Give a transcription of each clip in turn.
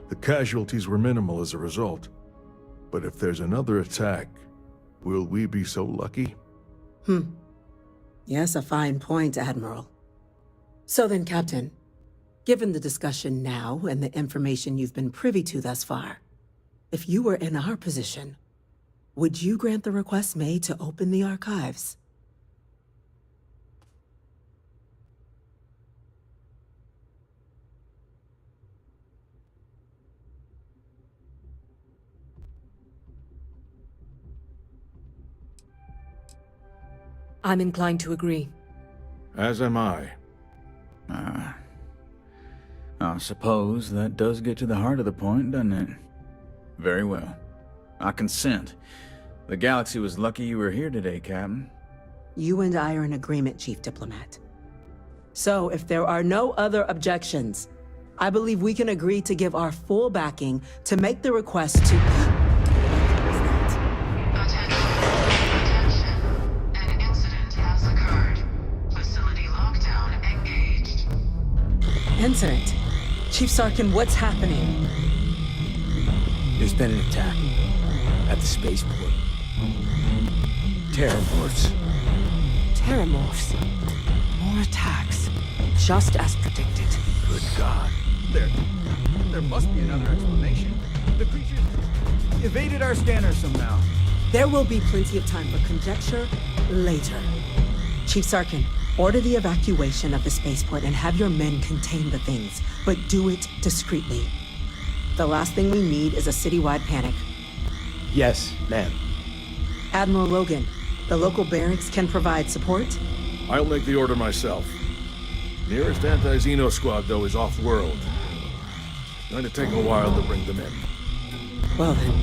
The casualties were minimal as a result. But if there's another attack, will we be so lucky? Yes, a fine point, Admiral. So then, Captain, given the discussion now and the information you've been privy to thus far, if you were in our position, would you grant the request made to open the archives? I'm inclined to agree. As am I. I suppose that does get to the heart of the point, doesn't it? Very well. I consent. The galaxy was lucky you were here today, Captain. You and I are in agreement, Chief Diplomat. So, if there are no other objections, I believe we can agree to give our full backing to make the request to... Attention. An incident has occurred. Facility lockdown engaged. Incident? Chief Sarkin, what's happening? There's been an attack at the spaceport. Terramorphs. Terramorphs. More attacks. Just as predicted. Good God. There must be another explanation. The creatures evaded our scanner somehow. There will be plenty of time for conjecture later. Chief Sarkin, order the evacuation of the spaceport and have your men contain the things, but do it discreetly. The last thing we need is a citywide panic. Yes, ma'am. Admiral Logan, the local barracks can provide support? I'll make the order myself. Nearest anti-Xeno squad, though, is off-world. Going to take a while to bring them in. Well then,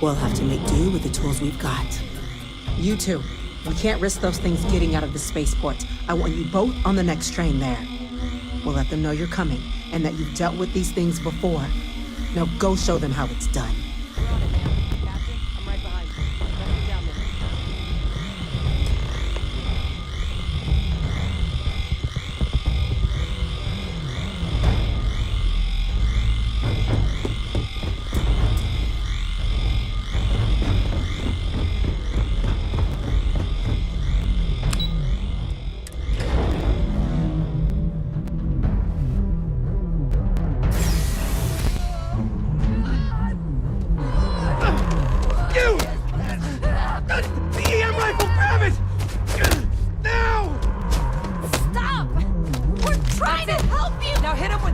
we'll have to make do with the tools we've got. You two, we can't risk those things getting out of the spaceport. I want you both on the next train there. We'll let them know you're coming, and that you've dealt with these things before. Now go show them how it's done. Captain, I'm right behind you. Gotta get down there.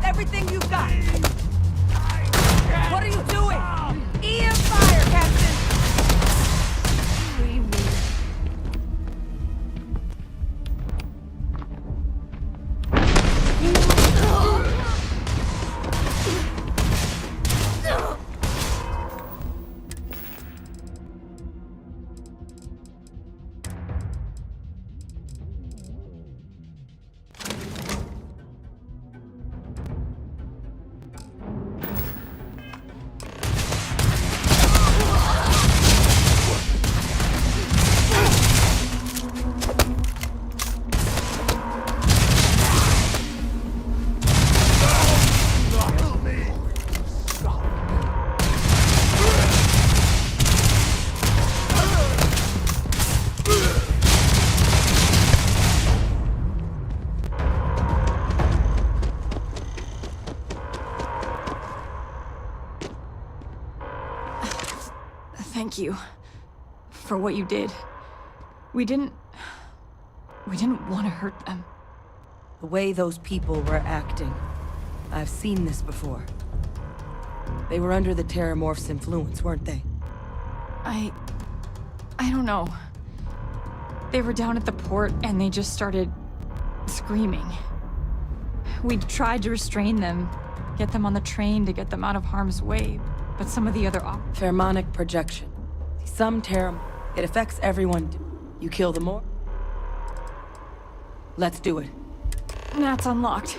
Everything you've got! What are you doing? EM fire, Captain! Leave me. Thank you for what you did. We didn't want to hurt them. The way those people were acting. I've seen this before. They were under the Terramorph's influence, weren't they? I don't know. They were down at the port and they just started screaming. We tried to restrain them, get them on the train to get them out of harm's way, but some of the other Pheromonic projection. Some it affects everyone. You kill them more? Let's do it. That's unlocked.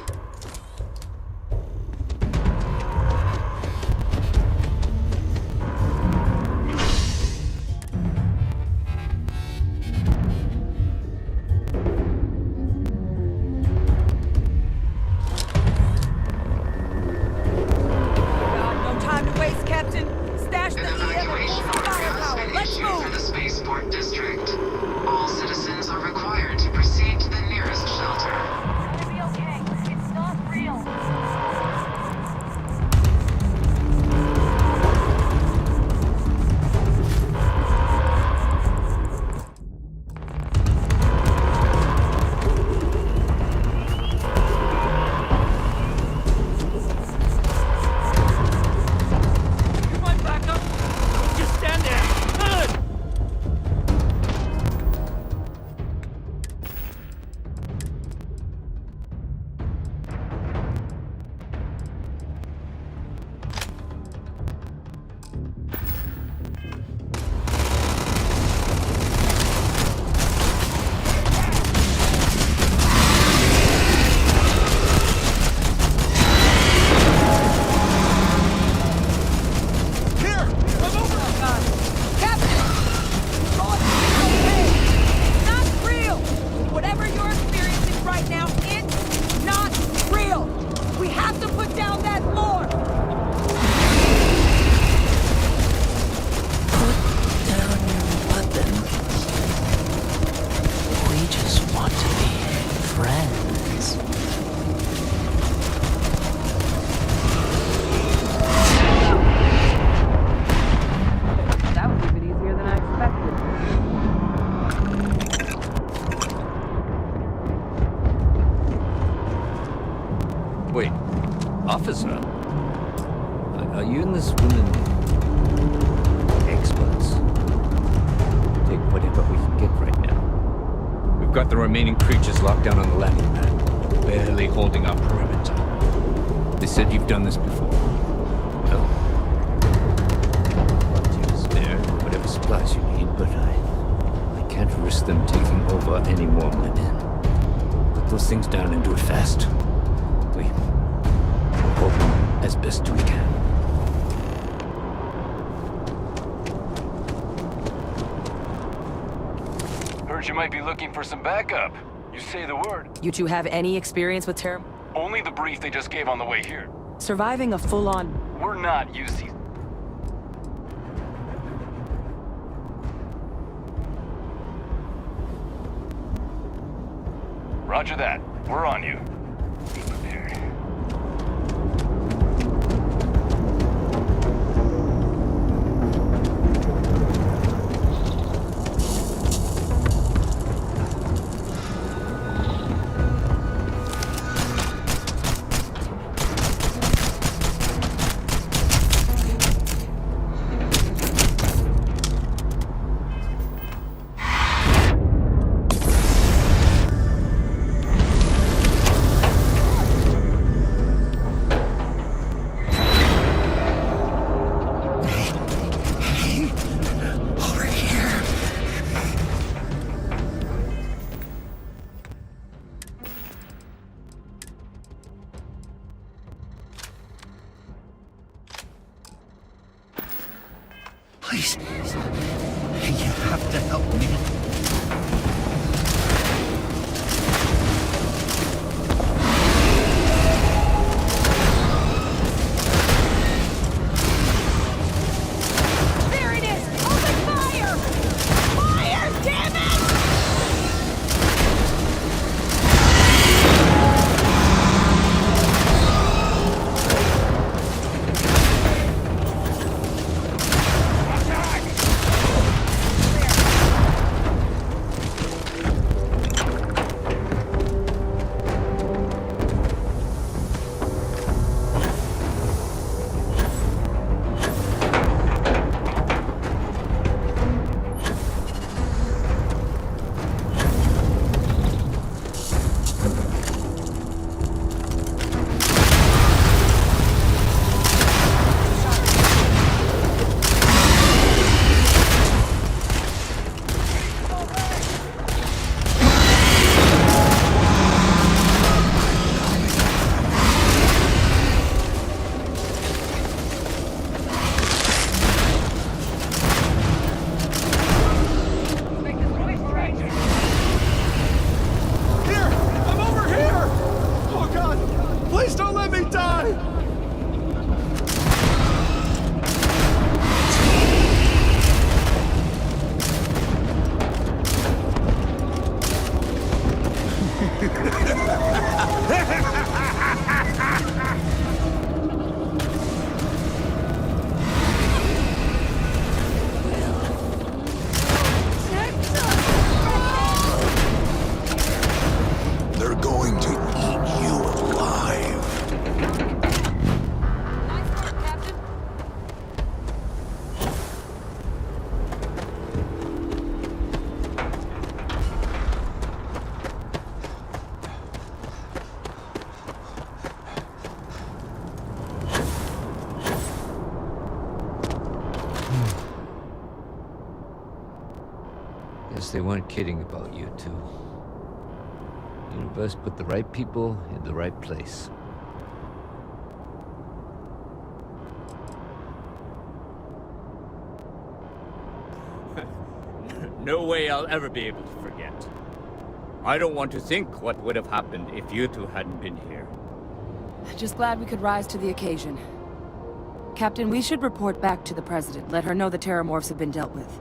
Are you and this woman experts? Take whatever we can get right now. We've got the remaining creatures locked down on the landing pad, barely holding our perimeter. They said you've done this before. Well, to your spare, whatever supplies you need, but I can't risk them taking over any more of my men. Put those things down and do it fast. We're hoping as best we can. Heard you might be looking for some backup. You say the word. You two have any experience with terror? Only the brief they just gave on the way here. Surviving a full-on... We're not UC. Roger that. We're on you. Be prepared. Please. You have to help me. There it is! Open fire! Fire, damn it! They're going to eat you alive. Nice work, Captain. Guess they weren't kidding about you two. Universe put the right people in the right place. No way I'll ever be able to forget. I don't want to think what would have happened if you two hadn't been here. Just glad we could rise to the occasion. Captain, we should report back to the President. Let her know the Terramorphs have been dealt with.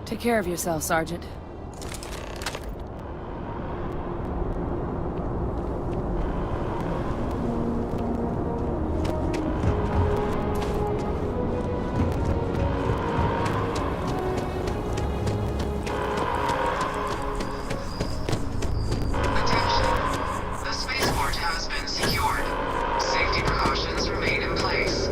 Take care of yourself, Sergeant. Attention. The spaceport has been secured. Safety precautions remain in place.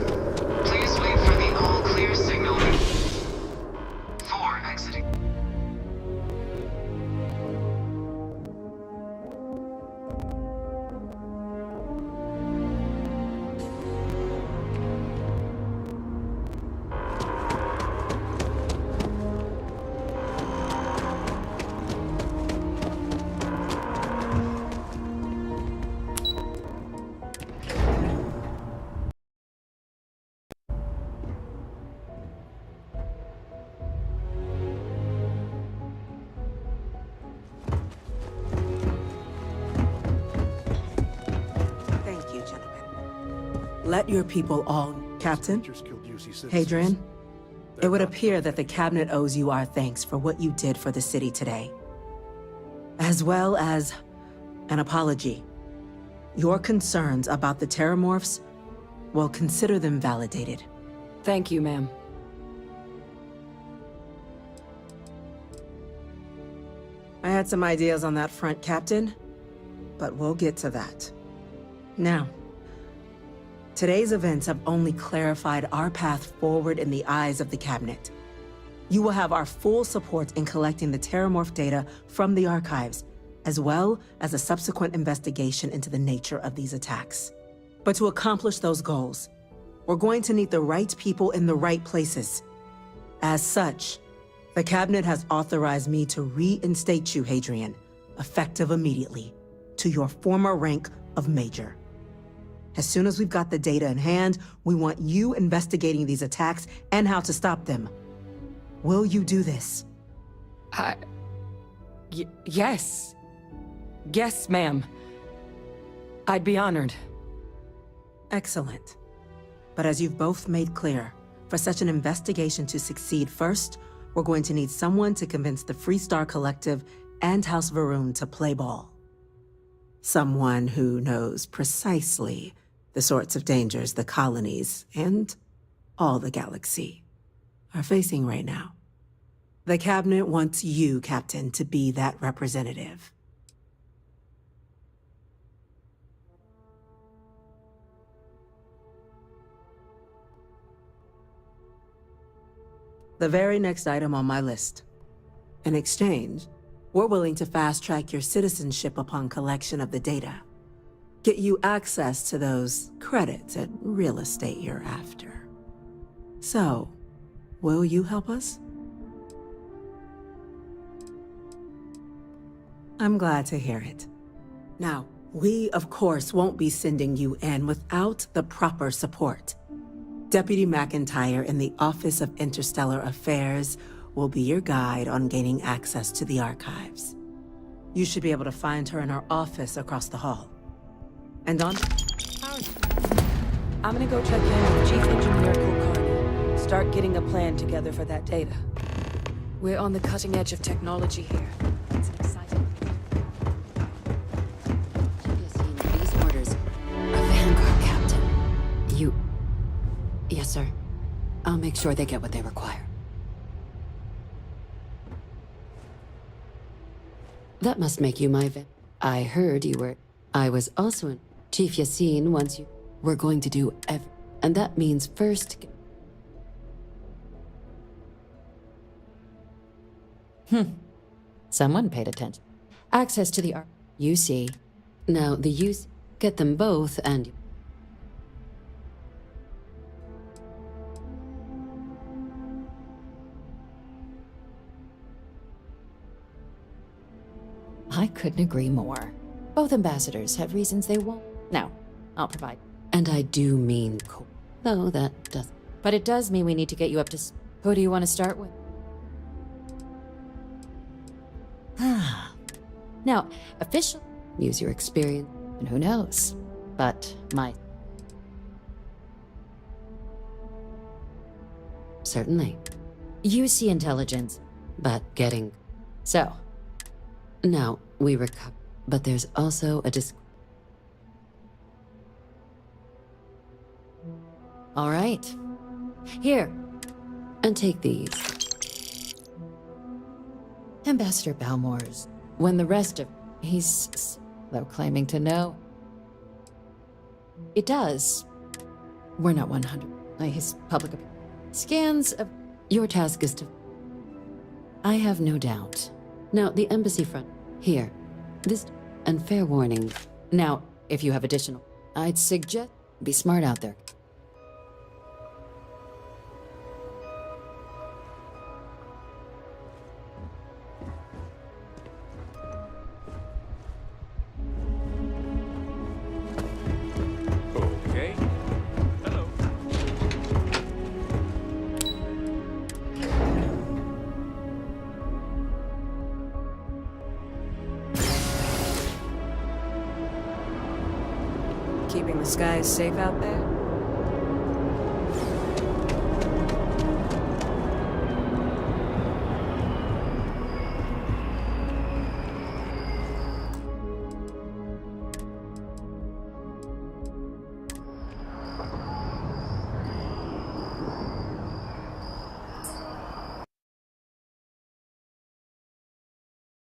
let your people all... Captain? Hadrian? It would appear that the cabinet owes you our thanks for what you did for the city today. As well as an apology. Your concerns about the Terramorphs, well, consider them validated. Thank you, ma'am. I had some ideas on that front, Captain, but we'll get to that. Now, today's events have only clarified our path forward in the eyes of the Cabinet. You will have our full support in collecting the Terramorph data from the archives, as well as a subsequent investigation into the nature of these attacks. But to accomplish those goals, we're going to need the right people in the right places. As such, the Cabinet has authorized me to reinstate you, Hadrian, effective immediately, to your former rank of Major. As soon as we've got the data in hand, we want you investigating these attacks and how to stop them. Will you do this? Yes. Yes, ma'am. I'd be honored. Excellent. But as you've both made clear, for such an investigation to succeed first, we're going to need someone to convince the Freestar Collective and House Varun to play ball. Someone who knows precisely the sorts of dangers the colonies and all the galaxy are facing right now. The Cabinet wants you, Captain, to be that representative. The very next item on my list. In exchange, we're willing to fast-track your citizenship upon collection of the data. Get you access to those credits and real estate you're after. So, will you help us? I'm glad to hear it. Now, we, of course, won't be sending you in without the proper support. Deputy McIntyre in the Office of Interstellar Affairs will be your guide on gaining access to the archives. You should be able to find her in her office across the hall. And on... I'm gonna go check in with Chief Engineer Kulkarni. Start getting a plan together for that data. We're on the cutting edge of technology here. It's exciting. These orders are Vanguard, Captain. You... Yes, sir. I'll make sure they get what they require. That must make you my I heard you were... I was also in... Chief Yassine wants you... We're going to do and that means first... Someone paid attention. Access to the you see. Now, the use... Get them both and... I couldn't agree more. Both ambassadors have reasons they won't. No, I'll provide. And I do mean cool. Though that does. But it does mean we need to get you up to... Who do you want to start with? Now, official... Use your experience, and who knows? But my... Certainly. You see intelligence, but getting... So... Now, we recover, but there's also a All right. Here. And take these. Ambassador Balmore's. When the rest of... He's... though claiming to know. It does. We're not 100. His public... Scans of... Your task is to... I have no doubt. Now, the embassy front. Here. This... And fair warning. Now, if you have additional... I'd suggest... Be smart out there. Okay. Hello. Keeping the skies safe out there?